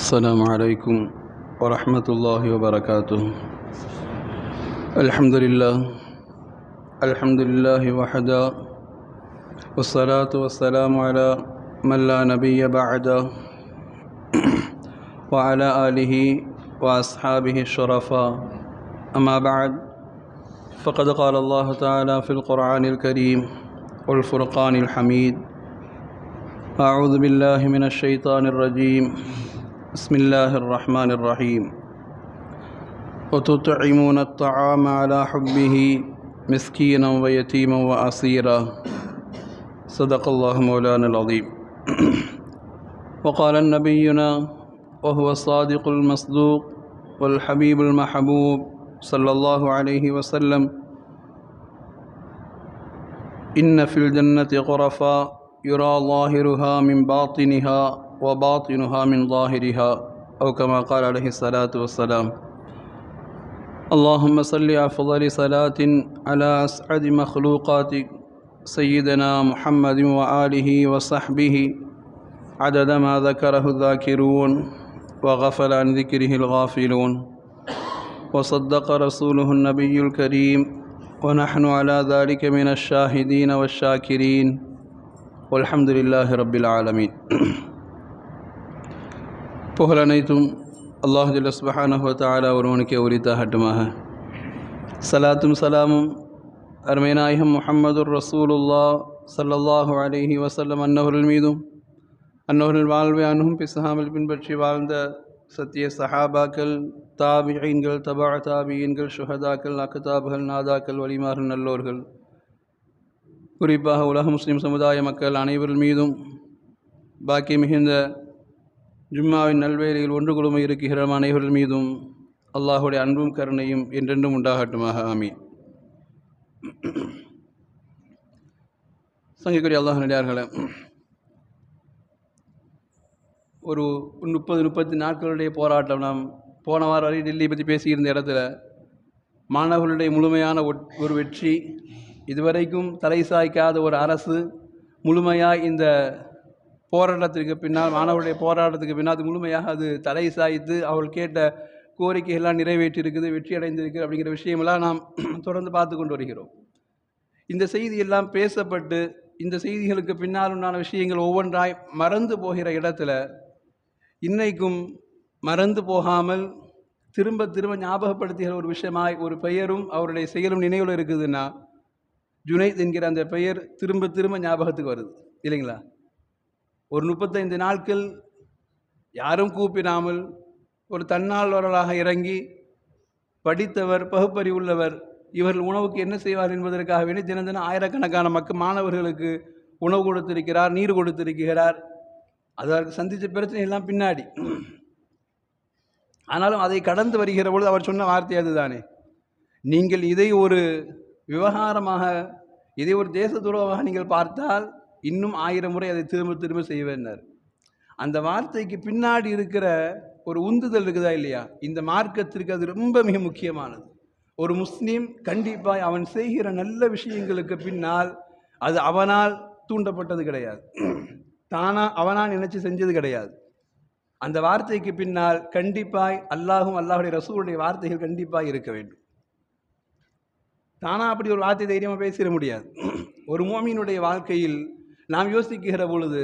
السلام عليكم ورحمة الله وبركاته. الحمد لله وحده، والصلاة والسلام على من لا نبي بعده، وعلى آله وأصحابه الشرفاء. أما بعد، فقد قال الله تعالى في القرآن الكريم والفرقان الحميد: أعوذ بالله من الشيطان الرجيم، بسم الله الرحمن الرحيم. وتطعمون الطعام على حبه مسكينا ويتيما وأسيرا. صدق الله مولانا العظيم. وقال نبينا وهو الصادق المصدوق والحبيب المحبوب صلى الله عليه وسلم: إن في الجنة غرفا يرى ظاهرها من باطنها وباطنها من ظاهرها، أو كما قال عليه الصلاة والسلام. اللهم صل أفضل صلاة على أسعد مخلوقاتك سيدنا محمد وآله وصحبه عدد ما ذكره الذاكرون وغفل عن ذكره الغافلون، وصدق رسوله النبي الكريم، ونحن على ذلك من الشاهدين والشاكرين، والحمد لله رب العالمين. புகழ் அனைத்தும் அல்லாஹ் ஜல்ல சுப்ஹானஹு வ தஆலா ஒருவனுக்கே உரித்தாகட்டுமாக. சலாத்தும் சலாமும் அருமைநாயகம் முஹம்மதுர் ரசூலுல்லாஹ் ஸல்லல்லாஹு அலைஹி வஸல்லம் அன்னவர்கள் மீதும், அன்னவர்கள் வாழ்வை அனுகும் பிசஹாமல் பின்பற்றி வாழ்ந்த சத்திய சஹாபாக்கள், தாபிஈன்கள், தபா தாபிஈன்கள், ஷுஹதாக்கள், அக்தாபுகள், நாதாக்கள், வலிமார்கள், நல்லோர்கள், குறிப்பாக உலக முஸ்லிம் சமுதாய மக்கள் அனைவர்கள் மீதும், பாக்கி மிகுந்த ஜும்மாவின் நல்வேலையில் ஒன்று குழுமை இருக்கிற அனைவர்கள் மீதும் அல்லாஹுடைய அன்பும் கருணையும் என்றென்றும் உண்டாகட்டுமாக. ஆமீன். சங்கிக்குரிய அல்லாஹ் நடிகார்களே, ஒரு 30 நாட்களுடைய போராட்டம். நாம் போன வாரம் வரை டெல்லி பற்றி பேசியிருந்த இடத்துல மாணவர்களுடைய முழுமையான ஒரு வெற்றி, இதுவரைக்கும் தலை சாய்க்காத ஒரு அரசு முழுமையாக இந்த போராட்டத்திற்கு பின்னால், மாணவர்களுடைய போராட்டத்துக்கு பின்னால் அது முழுமையாக அது தலை சாய்த்து அவர்கள் கேட்ட கோரிக்கைகள்லாம் நிறைவேற்றியிருக்குது, வெற்றி அடைந்திருக்கு அப்படிங்கிற விஷயமெல்லாம் நாம் தொடர்ந்து பார்த்து கொண்டு வருகிறோம். இந்த செய்தியெல்லாம் பேசப்பட்டு இந்த செய்திகளுக்கு பின்னால் உண்டான விஷயங்கள் ஒவ்வொன்றாய் மறந்து போகிற இடத்துல இன்னைக்கும் மறந்து போகாமல் திரும்ப திரும்ப ஞாபகப்படுத்துகிற ஒரு விஷயமாய் ஒரு பெயரும் அவருடைய செயலும் நினைவில் இருக்குதுன்னா, ஜுனைத் என்கிற அந்த பெயர் திரும்ப திரும்ப ஞாபகத்துக்கு வருது இல்லைங்களா? ஒரு 35 நாட்கள் யாரும் கூப்பிடாமல் ஒரு தன்னார்வலராக இறங்கி படித்தவர், பகுப்பறிவுள்ளவர், இவர்கள் உணவுக்கு என்ன செய்வார் என்பதற்காக வேண்டி தினம் தினம் ஆயிரக்கணக்கான மாணவர்களுக்கு உணவு கொடுத்திருக்கிறார், நீர் கொடுத்திருக்கிறார். அதற்கு சந்தித்த பிரச்சனை எல்லாம் பின்னாடி. ஆனாலும் அதை கடந்து வருகிற பொழுது அவர் சொன்ன வார்த்தை அதுதானே, நீங்கள் இதை ஒரு விவகாரமாக, இதை ஒரு தேச துரோகமாக நீங்கள் பார்த்தால் இன்னும் 1000 முறை அதை திரும்ப திரும்ப செய்வேன்னார். அந்த வார்த்தைக்கு பின்னாடி இருக்கிற ஒரு உந்துதல் இருக்குதா இல்லையா? இந்த மார்க்கத்திற்கு அது ரொம்ப மிக முக்கியமானது. ஒரு முஸ்லீம் கண்டிப்பாக அவன் செய்கிற நல்ல விஷயங்களுக்கு பின்னால் அது அவனால் தூண்டப்பட்டது கிடையாது, அவனால் நினைச்சு செஞ்சது கிடையாது. அந்த வார்த்தைக்கு பின்னால் கண்டிப்பாய் அல்லாஹும் அல்லாஹுடைய ரசூலுடைய வார்த்தைகள் கண்டிப்பாக இருக்க வேண்டும். தானா அப்படி ஒரு வார்த்தை தைரியமாக பேசிட முடியாது. ஒரு மோமினுடைய வாழ்க்கையில் நாம் யோசிக்கிற பொழுது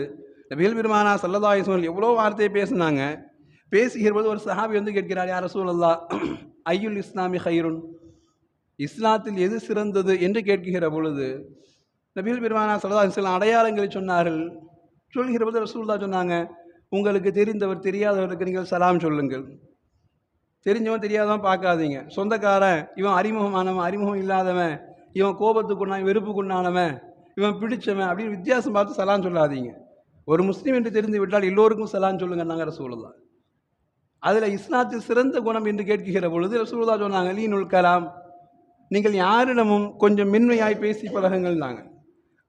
நபிகள் பெருமானா ஸல்லல்லாஹு அலைஹி வஸல்லம் எவ்வளோ வார்த்தையை பேசினாங்க. பேசுகிற போது ஒரு சஹாபி வந்து கேட்கிறார், யா ரசூலல்லாஹ், ஐயுல் இஸ்லாமி ஹைருன், இஸ்லாத்தில் எது சிறந்தது என்று கேட்கிற பொழுது நபிகள் பெருமானா ஸல்லல்லாஹு அலைஹி வஸல்லம் அடையாளங்களை சொன்னார்கள். சொல்கிற போது ரசூலுல்லாஹ் சொன்னாங்க, உங்களுக்கு தெரிந்தவர் தெரியாதவருக்கு நீங்கள் சலாம் சொல்லுங்கள். தெரிஞ்சவன் தெரியாதவன் பார்க்காதீங்க. சொந்தக்காரன் இவன் அறிமுகமானவன், அறிமுகம் இல்லாதவன், இவன் கோபத்துக்குண்டான், வெறுப்புக்குண்டானவன், இவன் பிடிச்சவன் அப்படின்னு வித்தியாசம் பார்த்து சலான் சொல்லாதீங்க. ஒரு முஸ்லீம் என்று தெரிந்து விட்டால் எல்லோருக்கும் சலான் சொல்லுங்கன்னாங்க ரசூலுல்லாஹ். அதில் இஸ்லாத்தில் சிறந்த குணம் என்று கேட்கிற பொழுது ரசூலுல்லாஹ் சொன்னாங்க, லீனுல் கலாம், நீங்கள் யாரிடமும் கொஞ்சம் மென்மையாய் பேசி பழகுங்கள்னாங்க.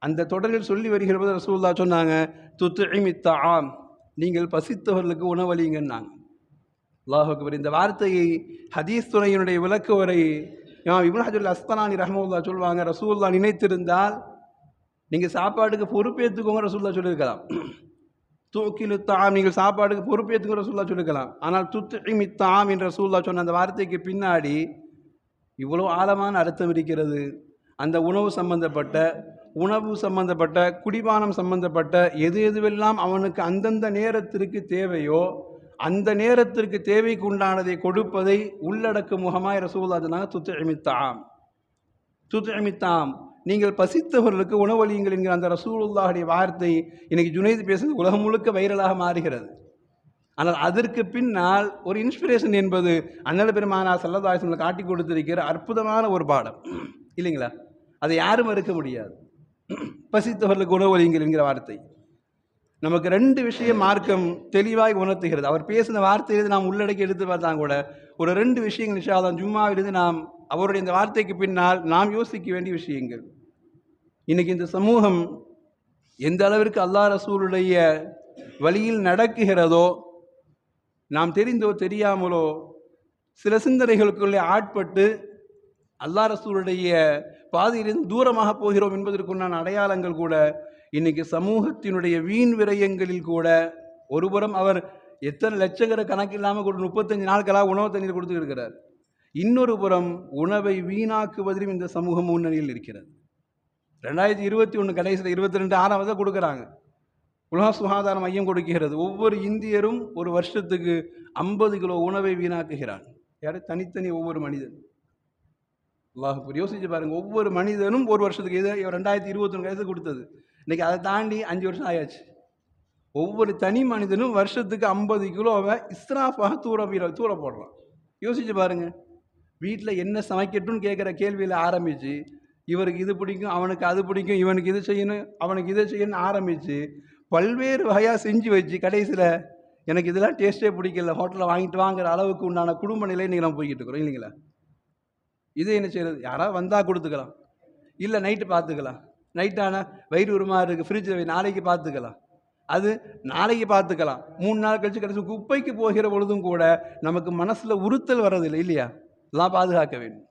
அந்த தொடரில் சொல்லி வருகிற போது ரசூலுல்லாஹ் சொன்னாங்க, துத்இமித் தஆம், நீங்கள் பசித்தவர்களுக்கு உணவளிங்கன்னாங்க. அல்லாஹ் அக்பர். இந்த வார்த்தையை ஹதீஸ் துறையினுடைய விளக்க உரை இப்னு ஹஜர் அஸ்கலானி ரஹ்மத்துல்லாஹ் சொல்வாங்க, ரசூலுல்லாஹ் நினைத்திருந்தால் நீங்கள் சாப்பாட்டுக்கு பொறுப்பேற்றுக்கோங்க ரசூலுல்லாஹ் சொல்லியிருக்கலாம். தூக்கிலு தாம், நீங்கள் சாப்பாடுக்கு பொறுப்பேற்றுக்கிற ரசூலுல்லாஹ் சொல்லிக்கலாம். ஆனால் துத்இமி தாம் என்ற ரசூலுல்லாஹ் சொன்ன அந்த வார்த்தைக்கு பின்னாடி இவ்வளோ ஆழமான அர்த்தம் இருக்கிறது. அந்த உணவு சம்பந்தப்பட்ட குடிபானம் சம்பந்தப்பட்ட எதுவெல்லாம் அவனுக்கு அந்தந்த நேரத்திற்கு தேவையோ அந்த நேரத்திற்கு தேவைக்கு உண்டானதை கொடுப்பதை உள்ளடக்கும் முகமாய் ரசூலுல்லாஹ் சொன்னாங்க, துத்இமித்தாம், நீங்கள் பசித்தவர்களுக்கு உணவளியுங்கள் என்கிற அந்த ரசூலுல்லாஹுடைய வார்த்தை இன்னைக்கு ஜுனைத் பேசுறது உலகம் முழுக்க வைரலாக மாறுகிறது. ஆனால் அதற்கு பின்னால் ஒரு இன்ஸ்பிரேஷன் என்பது அண்ணல் பெருமானார் ஸல்லல்லாஹு அலைஹி வஸல்லம் காட்டி கொடுத்திருக்கிற அற்புதமான ஒரு பாடம் இல்லைங்களா? அதை யாரும் மறுக்க முடியாது. பசித்தவர்களுக்கு உணவளியுங்கள் என்கிற வார்த்தை நமக்கு 2 விஷயம் மார்க்கம் தெளிவாய் உணர்த்துகிறது. அவர் பேசின வார்த்தையிலிருந்து நாம் உள்ளடக்கி எடுத்து பார்த்தா கூட ஒரு 2 விஷயங்கள் இன்ஷா அல்லாஹ் ஜும்மாவிலிருந்து நாம் அவருடைய இந்த வார்த்தைக்கு பின்னால் நாம் யோசிக்க வேண்டிய விஷயங்கள். இன்னைக்கு இந்த சமூகம் எந்த அளவிற்கு அல்லாஹ் ரசூலுடைய வழியில் நடக்குகிறதோ, நாம் தெரிந்தோ தெரியாமலோ சில சிந்தனைகளுக்குள்ளே ஆட்பட்டு அல்லாஹ் ரசூலுடைய பாதையிலிருந்து தூரமாக போகிறோம் என்பதற்குண்டான அடையாளங்கள் கூட இன்னைக்கு சமூகத்தினுடைய வீண் விரயங்களில் கூட ஒருபுறம் அவர் எத்தனை லட்சங்கிற கணக்கு இல்லாமல் ஒரு 35 நாட்களாக உணவு தண்ணீர் கொடுத்துட்டு இருக்கிறார். இன்னொரு புறம் உணவை வீணாக்குவதிலும் இந்த சமூகம் முன்னணியில் இருக்கிறது. 2021 கடைசியில் 22 6 கொடுக்குறாங்க. உலக சுகாதார மையம் கொடுக்கிறது, ஒவ்வொரு இந்தியரும் ஒரு வருஷத்துக்கு 50 கிலோ உணவை வீணாக்குகிறான். யாரு? தனித்தனி ஒவ்வொரு மனிதன். அல்லாஹ் யோசிச்சு பாருங்க, ஒவ்வொரு மனிதனும் ஒரு வருஷத்துக்கு, இது 2021 கடைசி கொடுத்தது, இன்னைக்கு அதை தாண்டி 5 வருஷம் ஆயாச்சு. ஒவ்வொரு தனி மனிதனும் வருஷத்துக்கு 50 கிலோவை இஸ்ராஃபாக தூர போடுறான். யோசிச்சு பாருங்க, வீட்டில் என்ன சமைக்கட்டும்னு கேட்குற கேள்வியில் ஆரம்பித்து இவருக்கு இது பிடிக்கும், அவனுக்கு அது பிடிக்கும், இவனுக்கு இது செய்யணும், அவனுக்கு இதை செய்யணும்னு ஆரம்பித்து பல்வேறு வகையாக செஞ்சு வச்சு கடைசியில் எனக்கு இதெல்லாம் டேஸ்ட்டே பிடிக்கல, ஹோட்டலில் வாங்கிட்டு வாங்குற அளவுக்கு உண்டான குடும்ப நிலை இன்றைக்கி நம்ம போய்கிட்டு இருக்கிறோம் இல்லைங்களா? இது என்ன செய்கிறது? யாராவது வந்தால் கொடுத்துக்கலாம், இல்லை நைட்டு பார்த்துக்கலாம், நைட்டான வயிறு உருமா இருக்குது ஃப்ரிட்ஜில் நாளைக்கு பார்த்துக்கலாம், அது நாளைக்கு பார்த்துக்கலாம், 3 நாள் கழிச்சு கடைசி குப்பைக்கு போகிற பொழுதும் கூட நமக்கு மனசில் உறுத்தல் வர்றதில்லை இல்லையா? எல்லாம் பாதுகாக்க வேண்டும்.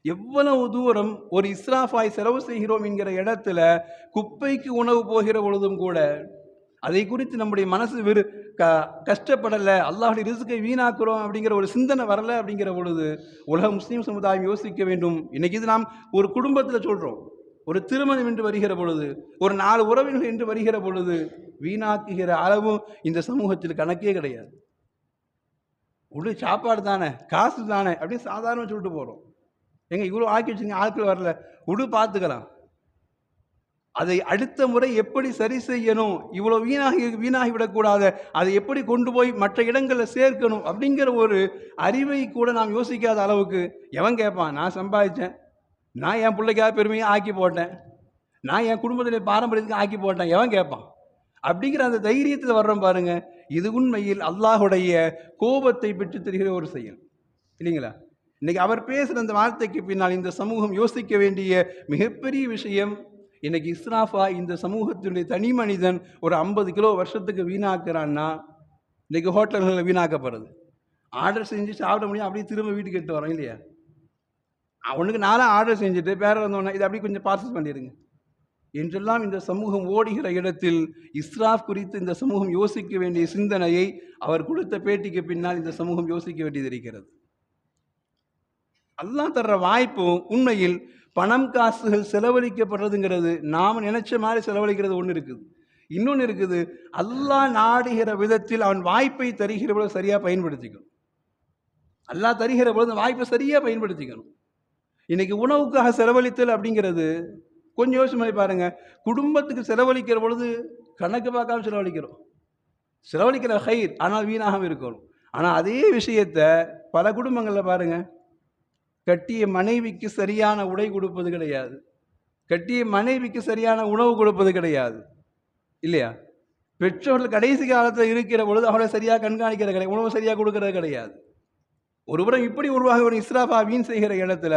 எவ்வளவு தூரம் ஒரு இஸ்ராஃபாய் செலவு செய்கிறோம் என்கிற இடத்துல குப்பைக்கு உணவு போகிற பொழுதும் கூட அதை குறித்து நம்முடைய மனசு கஷ்டப்படலை, அல்லாஹுடைய ரிஸ்கை வீணாக்குறோம் அப்படிங்கிற ஒரு சிந்தனை வரலை அப்படிங்கிற பொழுது உலக முஸ்லீம் சமுதாயம் யோசிக்க வேண்டும். இன்னைக்கு இது நாம் ஒரு குடும்பத்தில் சொல்கிறோம், ஒரு திருமணம் என்று வருகிற பொழுது, ஒரு 4 உறவினர்கள் என்று வருகிற பொழுது வீணாக்குகிற அளவும் இந்த சமூகத்தில் கணக்கே கிடையாது. உள்ள சாப்பாடு தானே, காசு தானே அப்படின்னு சாதாரணமாக சொல்லிட்டு போகிறோம். எங்க இவ்வளோ ஆக்கி வச்சுங்க, ஆட்கள் வரல, பார்த்துக்கலாம், அதை அடுத்த முறை எப்படி சரி செய்யணும், இவ்வளோ வீணாகி விடக்கூடாது, அதை எப்படி கொண்டு போய் மற்ற இடங்களில் சேர்க்கணும் அப்படிங்கிற ஒரு அறிவை கூட நாம் யோசிக்காத அளவுக்கு எவன் கேட்பான்? நான் சம்பாதிச்சேன், நான் என் பிள்ளைக்காக பெருமையாக ஆக்கி போட்டேன், நான் என் குடும்பத்திலே பாரம்பரியத்துக்கு ஆக்கி போட்டேன், எவன் கேட்பான்? அப்படிங்கிற அந்த தைரியத்தில் வர்றோம் பாருங்க. இது உண்மையில் அல்லாஹுடைய கோபத்தை பெற்று தருகிற ஒரு செயல் இல்லைங்களா? இன்னைக்கு அவர் பேசுகிற அந்த வார்த்தைக்கு பின்னால் இந்த சமூகம் யோசிக்க வேண்டிய மிகப்பெரிய விஷயம், இன்னைக்கு இஸ்ராஃபா இந்த சமூகத்தினுடைய தனி மனிதன் ஒரு 50 கிலோ வருஷத்துக்கு வீணாக்குறான்னா இன்னைக்கு ஹோட்டல்களில் வீணாக்கப்படுறது. ஆர்டர் செஞ்சு சாப்பிட முடியும், அப்படியே திரும்ப வீட்டுக்கு எடுத்து வரோம் இல்லையா? அவனுக்கு நாளாக ஆர்டர் செஞ்சுட்டு பேர வந்தோன்னே இதை அப்படி கொஞ்சம் பார்சல் பண்ணிடுங்க என்றெல்லாம் இந்த சமூகம் ஓடுகிற இடத்தில் இஸ்ராஃப் குறித்து இந்த சமூகம் யோசிக்க வேண்டிய சிந்தனையை அவர் கொடுத்த பேட்டிக்கு பின்னால் இந்த சமூகம் யோசிக்க வேண்டியது இருக்கிறது. அல்லாஹ் தர்ற வாய்ப்பு உண்மையில் பணம் காசுகள் செலவழிக்கப்படுறதுங்கிறது நாம் நினைச்ச மாதிரி செலவழிக்கிறது ஒன்று இருக்குது, இன்னொன்று இருக்குது அல்லாஹ் நாடுகிற விதத்தில் அவன் வாய்ப்பை தருகிற பொழுது சரியாக பயன்படுத்திக்கணும். அல்லாஹ் தருகிற பொழுது வாய்ப்பை சரியாக பயன்படுத்திக்கணும். இன்னைக்கு உணவுக்காக செலவழித்தல் அப்படிங்கிறது கொஞ்சம் யோசனை பண்ணி பாருங்க. குடும்பத்துக்கு செலவழிக்கிற பொழுது கணக்கு பார்க்காம செலவழிக்கிற ஹைர், ஆனால் வீணாகவும் இருக்கணும். ஆனால் அதே விஷயத்தை பல குடும்பங்களில் பாருங்க, கட்டிய மனைவிக்கு சரியான உடை கொடுப்பது கிடையாது, கட்டிய மனைவிக்கு சரியான உணவு கொடுப்பது கிடையாது இல்லையா? பெற்றோர்கள் கடைசி காலத்தில் இருக்கிற பொழுது அவளை சரியாக கண்காணிக்கிறது கிடையாது, உணவு சரியாக கொடுக்கறது கிடையாது. ஒரு புறம் இப்படி உருவாக ஒரு இஸ்ராஃபா வீண் செய்கிற இடத்துல,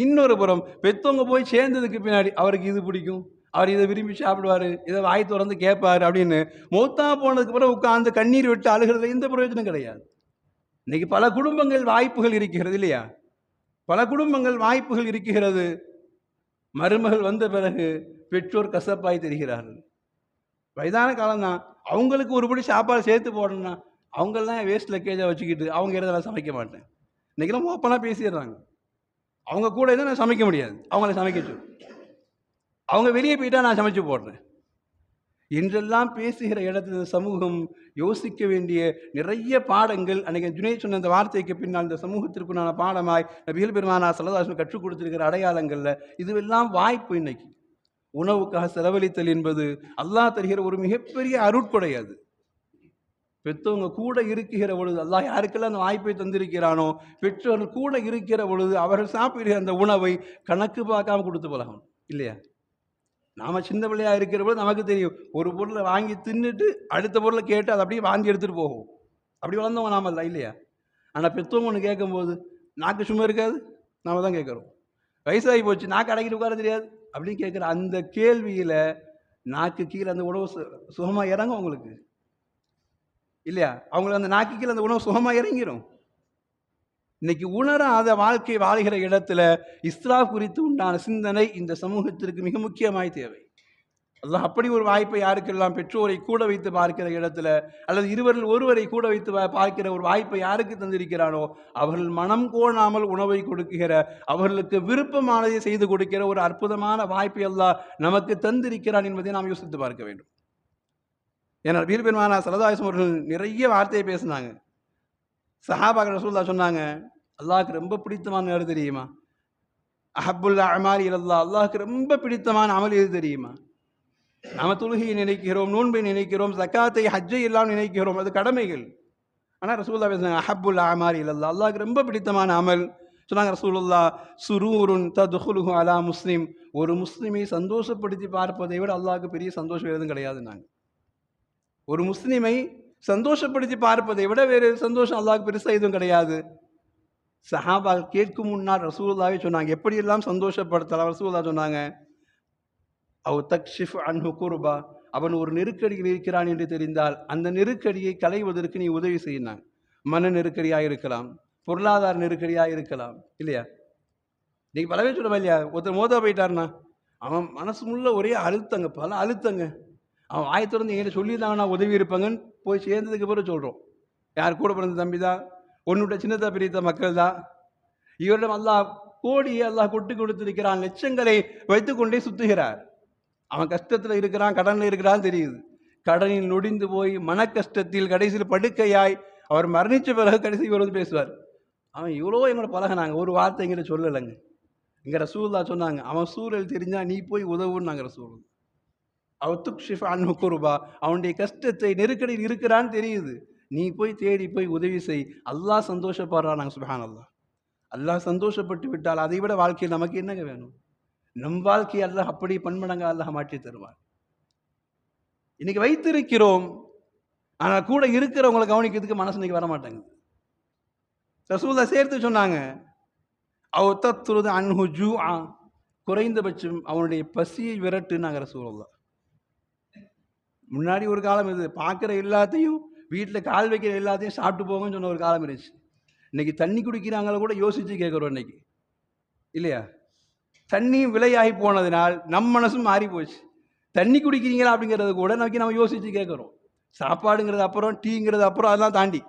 இன்னொரு புறம் பெற்றவங்க போய் சேர்ந்ததுக்கு பின்னாடி அவருக்கு இது பிடிக்கும், அவர் இதை விரும்பி சாப்பிடுவார், இதை வாய் திறந்து கேட்பார் அப்படின்னு மௌத்தா போனதுக்கு பிறகு உட்காந்து கண்ணீர் விட்டு அழுகிறது எந்த பிரயோஜனம் கிடையாது. இன்னைக்கு பல குடும்பங்கள் வாய்ப்புகள் இருக்கிறது இல்லையா? பல குடும்பங்கள் வாய்ப்புகள் இருக்கிறது, மருமகள் வந்த பிறகு பெற்றோர் கசப்பாய் தெரிகிறார்கள். வயதான காலம்தான், அவங்களுக்கு ஒருபடி சாப்பாடு சேர்த்து போடணும்னா அவங்கெல்லாம் வேஸ்ட் லக்கேஜாக வச்சுக்கிட்டு அவங்க இடத்துல சமைக்க மாட்டேன். இன்றைக்கெல்லாம் ஓப்பனாக பேசிடுறாங்க. அவங்க கூட இருந்தால் நான் சமைக்க முடியாது, அவங்கள சமைக்க அவங்க வெளியே போயிட்டா நான் சமைச்சு போடுறேன் என்றெல்லாம் பேசுகிற இடத்துல சமூகம் யோசிக்க வேண்டிய நிறைய பாடங்கள் அன்றைக்கி ஜுனைத் சொன்ன அந்த வார்த்தைக்கு பின்னால் இந்த சமூகத்திற்குண்டான பாடமாய் நபிகள் பெருமானா ஸல்லல்லாஹு அலைஹி வஸல்லம் கற்றுக் கொடுத்திருக்கிற அடையாளங்களில் இதுவெல்லாம் வாய்ப்பு. இன்னைக்கு உணவுக்காக செலவழித்தல் என்பது அல்லாஹ் தருகிற ஒரு மிகப்பெரிய அருட்கொடை. அது பெற்றவங்க கூட இருக்கிற பொழுது, அல்லாஹ் யாருக்கெல்லாம் அந்த வாய்ப்பை தந்திருக்கிறானோ, பெற்றோர்கள் கூட இருக்கிற பொழுது அவர்கள் சாப்பிடுகிற அந்த உணவை கணக்கு பார்க்காம கொடுத்து பழகணும் இல்லையா? நாம் சின்ன பிள்ளையாக இருக்கிற போது நமக்கு தெரியும், ஒரு பொருளை வாங்கி தின்னுட்டு அடுத்த பொருளை கேட்டு அதை அப்படியே வாங்கி எடுத்துகிட்டு போகும். அப்படி வளர்ந்தவங்க நாம இல்லை இல்லையா? ஆனால் பெற்றவங்க ஒன்று கேட்கும்போது நாக்கு சும்மா இருக்காது, நாம் தான் கேட்குறோம். வயசாகி போச்சு, நாக்கு அடக்கிட்டு உட்கார தெரியாது அப்படின்னு கேட்குற அந்த கேள்வியில் நாக்கு கீழே அந்த உணவு சுகமாக இறங்கும் அவங்களுக்கு இல்லையா? அவங்களுக்கு அந்த நாக்கு கீழே அந்த உணவு சுகமாக இறங்கிடும். இன்னைக்கு உணராத வாழ்க்கை வாழ்கிற இடத்துல இஸ்லாப் குறித்து உண்டான சிந்தனை இந்த சமூகத்திற்கு மிக முக்கியமாய் தேவை. அல்லாஹ் அப்படி ஒரு வாய்ப்பை யாருக்கெல்லாம் பெற்றோரை கூட வைத்து பார்க்கிற இடத்துல, அல்லது இருவரில் ஒருவரை கூட வைத்து பார்க்கிற ஒரு வாய்ப்பை யாருக்கு தந்திருக்கிறானோ அவர்கள் மனம் கோணாமல் உணவை கொடுக்கிற, அவர்களுக்கு விருப்பமானதை செய்து கொடுக்கிற ஒரு அற்புதமான வாய்ப்பை அல்லாஹ் நமக்கு தந்திருக்கிறான் என்பதை நாம் யோசித்து பார்க்க வேண்டும். ஏன்னா நபிகள் பெருமானா ஸல்லல்லாஹு அலைஹி வஸல்லம் அவர்கள் நிறைய வார்த்தையை பேசினாங்க. சஹாபாக்கள் ரசூலுல்லாஹ் சொன்னாங்க, அல்லாஹ்க்கு ரொம்ப பிடித்தமான எது தெரியுமா? அஹப்புல் அமாலி இலல்லாஹ், அல்லாஹ்க்கு ரொம்ப பிடித்தமான அமல் எது தெரியுமா? நாம தொழுகையை நினைக்கிறோம், நோன்பை நினைக்கிறோம், ஜக்காத்தை ஹஜ்ஜை எல்லாம் நினைக்கிறோம், அது கடமைகள். ஆனால் ரசூலுல்லாஹ் பேசுனாங்க அஹப்புல் அமாலி இலல்லாஹ், அல்லாஹ்க்கு ரொம்ப பிடித்தமான அமல். சொன்னாங்க ரசூலுல்லாஹ், சுரூருன் ததுஹுலுஹு அலா முஸ்லிம், ஒரு முஸ்லிமை சந்தோஷப்படுத்தி பார்ப்பதை விட அல்லாஹ்க்கு பெரிய சந்தோஷம் எதுவும் கிடையாதுன்னாங்க. ஒரு முஸ்லிமை சந்தோஷப்படுத்தி பார்ப்பதை விட வேறு சந்தோஷம் அல்லாஹ்க்கு பெருசாக எதுவும் கிடையாது. சஹாபால் கேட்கும் முன்னால் ரசூலுல்லாஹ்வே சொன்னாங்க, எப்படியெல்லாம் சந்தோஷப்படுத்தலாம்? ரசூலுல்லாஹ் சொன்னாங்க, அவ் தக்ஷிஃப் அன்ஹு குர்பா, அவன் ஒரு நெருக்கடியில் இருக்கிறான் என்று தெரிந்தால் அந்த நெருக்கடியை களைவதற்கு நீ உதவி செய்யினாங்க. மன நெருக்கடியாக இருக்கலாம், பொருளாதார நெருக்கடியாக இருக்கலாம் இல்லையா? நீங்கள் பலவே சொல்லுவா இல்லையா? ஒருத்தர் மோதா போயிட்டாருன்னா அவன் மனசு முள்ள ஒரே அழுத்தங்க, பல அழுத்தங்க. அவன் ஆயத்திறந்து என்கிட்ட சொல்லியிருந்தாங்கன்னா உதவி இருப்பாங்கன்னு போய் சேர்ந்ததுக்கு பிறகு சொல்கிறோம், யார் கூட பிறந்த தம்பி தான், ஒன்னுடைய சின்னதாக பிரித்த மக்கள் தான். இவரிடம் அல்லாஹ் கோடியை அல்லாஹ் கொட்டு கொடுத்திருக்கிறான், லட்சங்களை வைத்துக்கொண்டே சுத்துகிறார். அவன் கஷ்டத்தில் இருக்கிறான், கடனில் இருக்கிறான்னு தெரியுது. கடனில் நொடிந்து போய் மன கஷ்டத்தில் கடைசியில் படுக்கையாய் அவர் மரணித்த பிறகு கடைசி இவர் வந்து பேசுவார், அவன் இவ்வளோ எங்களை பழகினாங்க, ஒரு வார்த்தை எங்கிட்ட சொல்லலைங்க. இங்கே ரசூலுல்லாஹ் சொன்னாங்க, அவன் சூழல் தெரிஞ்சால் நீ போய் உதவுன்னாங்க ரசூல். அவ துக்ஷிஃப் அன்ஹு குர்பா, அவனுடைய கஷ்டத்தை நெருக்கடியில் இருக்கிறான்னு தெரியுது, நீ போய் தேடி போய் உதவி செய், அல்லாஹ் சந்தோஷப்படுறான். சுப்ஹானல்லாஹ், அல்லாஹ் சந்தோஷப்பட்டு விட்டால் அதை விட வாழ்க்கையில் நமக்கு என்னங்க வேணும்? நம் வாழ்க்கையை அல்லாஹ் அப்படி பன்மடங்காக அல்லாஹ் மாற்றி தருவார். இன்னைக்கு வைத்திருக்கிறோம், ஆனால் கூட இருக்கிறவங்களை கவனிக்கிறதுக்கு மனசு இன்னைக்கு வர மாட்டேங்குது. ரசூலுல்லாஹ் சேர்த்து சொன்னாங்க, அவ் தத்ருது அன்ஹு ஜூஆ, குறைந்தபட்சம் அவனுடைய பசியை விரட்டுனாங்க ரசூலுல்லாஹ். முன்னாடி ஒரு காலம் இருந்தது, பார்க்குற எல்லாத்தையும் வீட்டில் கால் வைக்கிற எல்லாத்தையும் சாப்பிட்டு போங்கன்னு சொன்ன ஒரு காலம் இருந்துச்சு. இன்னைக்கு தண்ணி குடிக்கிறாங்கள கூட யோசித்து கேட்குறோம் இன்னைக்கு இல்லையா? தண்ணியும் விலையாகி போனதுனால் நம் மனசும் மாறி போச்சு. தண்ணி குடிக்கிறீங்களா அப்படிங்கிறது கூட நம்ம யோசித்து கேட்குறோம். சாப்பாடுங்கிறது அப்புறம், டீங்கிறது அப்புறம், அதெல்லாம் தாண்டி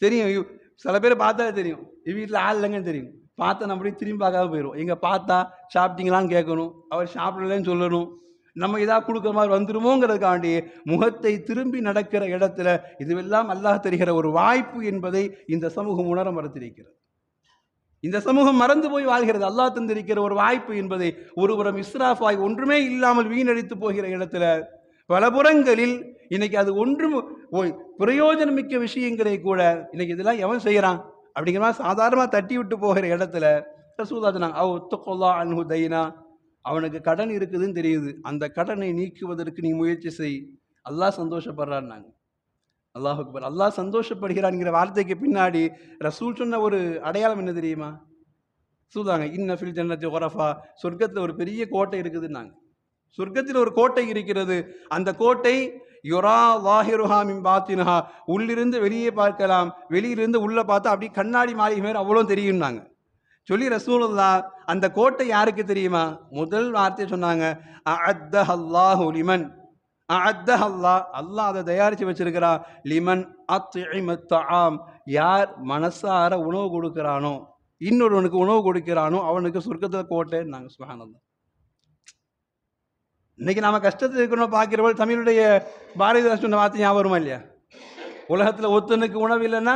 தெரியும். சில பேர் பார்த்தாலே தெரியும், வீட்டில் ஆள் இல்லைங்கன்னு தெரியும். பார்த்தா நம்ம அப்படியே திரும்பி பார்க்காம போயிடும். எங்கே பார்த்தா சாப்பிட்டீங்களான்னு கேட்கணும், அவர் சாப்பிடலன்னு சொல்லணும், நம்ம இதாக கொடுக்குற மாதிரி வந்துடுமோங்கிறதுக்காண்டி முகத்தை திரும்பி நடக்கிற இடத்துல இதுவெல்லாம் அல்லாஹ் தருகிற ஒரு வாய்ப்பு என்பதை இந்த சமூகம் உணர மறுத்திருக்கிறது. இந்த சமூகம் மறந்து போய் வாழ்கிறது. அல்லாஹ் தந்திருக்கிற ஒரு வாய்ப்பு என்பதை ஒருபுறம் இஸ்ராஃபாய் ஒன்றுமே இல்லாமல் வீணடித்து போகிற இடத்துல பல புறங்களில் இன்னைக்கு அது ஒன்றும் பிரயோஜனமிக்க விஷயங்களை கூட இன்னைக்கு இதெல்லாம் எவன் செய்கிறான் அப்படிங்கிற மாதிரி சாதாரணமாக தட்டி விட்டு போகிற இடத்துல ரசூலுல்லாஹ் சொன்னாங்க, அவ் தக்குல்லா அன்ஹு தைனா, அவனுக்கு கடன் இருக்குதுன்னு தெரியுது, அந்த கடனை நீக்குவதற்கு நீ முயற்சி செய், அல்லாஹ் சந்தோஷப்படுறான்னாங்க. அல்லாஹ் அக்பர். அல்லாஹ் சந்தோஷப்படுகிறான்ங்கிற வார்த்தைக்கு பின்னாடி ரசூல் சொன்ன ஒரு அடையாளம் என்ன தெரியுமா? சொல்லுவாங்க, இன்ன ஃபில் ஜன்னத்தி குரஃபா, சொர்க்கத்தில் ஒரு பெரிய கோட்டை இருக்குதுன்னாங்க. சொர்க்கத்தில் ஒரு கோட்டை இருக்கிறது, அந்த கோட்டை யுரா வாஹிருஹா மின் பாத்தினுஹா, உள்ளிருந்து வெளியே பார்க்கலாம், வெளியிலிருந்து உள்ளே பார்த்தா அப்படி கண்ணாடி மாளிகை மேலே அவ்வளோ தெரியும்னாங்க. சொல்லி ரசூலுல்லாஹ் அந்த கோட்டை யாருக்கு தெரியுமா? முதல் வார்த்தை சொன்னாங்க, அஅத்தஹல்லாஹு லிமன், அல்லாஹ் அதை தயாரித்து வச்சிருக்கிறான். லிமன் அத்இமத்தாம், யார் மனசார உணவு கொடுக்கிறானோ, இன்னொருவனுக்கு உணவு கொடுக்கிறானோ அவனுக்கு சொர்க்கத்தில் கோட்டைன்னாங்க. சுப்ஹானல்லாஹ். இன்னைக்கு நாம கஷ்டத்தில் இருக்கணும் பார்க்கிறவள் தமிழுடைய பாரதிதாசன் சொன்ன வார்த்தை ஞாபகம் வருமா இல்லையா? உலகத்தில் ஒருத்தனுக்கு உணவு இல்லைன்னா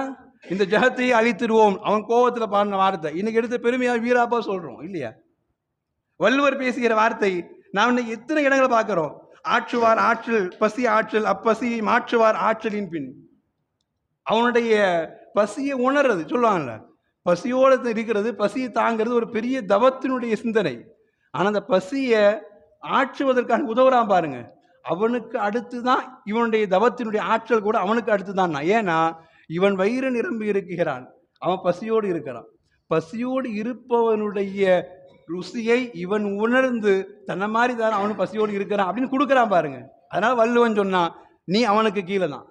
இந்த ஜகத்தையே அழித்திடுவோம், அவன் கோபத்தில் பாடின வார்த்தை இன்னைக்கு எடுத்து பெருமையாக வீராப்பா சொல்றோம் இல்லையா? வள்ளுவர் பேசுகிற வார்த்தை நாம் இன்னைக்கு எத்தனை இடங்களை பார்க்கிறோம். ஆற்றுவார் ஆற்றல் பசி ஆற்றல், அப்பசியை மாற்றுவார் ஆற்றலின் பின். அவனுடைய பசியை உணர்றது சொல்லுவாங்கல்ல, பசியோடு இருக்கிறது, பசியை தாங்கிறது ஒரு பெரிய தவத்தினுடைய சிந்தனை. ஆனால் அந்த பசியை ஆற்றுவதற்கான உதவுறான் பாருங்க, அவனுக்கு அடுத்து தான் இவனுடைய தவத்தினுடைய ஆற்றல் கூட அவனுக்கு அடுத்து தான். ஏன்னா இவன் வயிறு நிரம்பி இருக்கிறான், அவன் பசியோடு இருக்கிறான். பசியோடு இருப்பவனுடைய ருசியை இவன் உணர்ந்து தன்னை மாதிரி தான் அவனும் பசியோடு இருக்கிறான் அப்படின்னு கொடுக்குறான் பாருங்க. அதனால வள்ளுவன் சொன்னான், நீ அவனுக்கு கீழே தான்.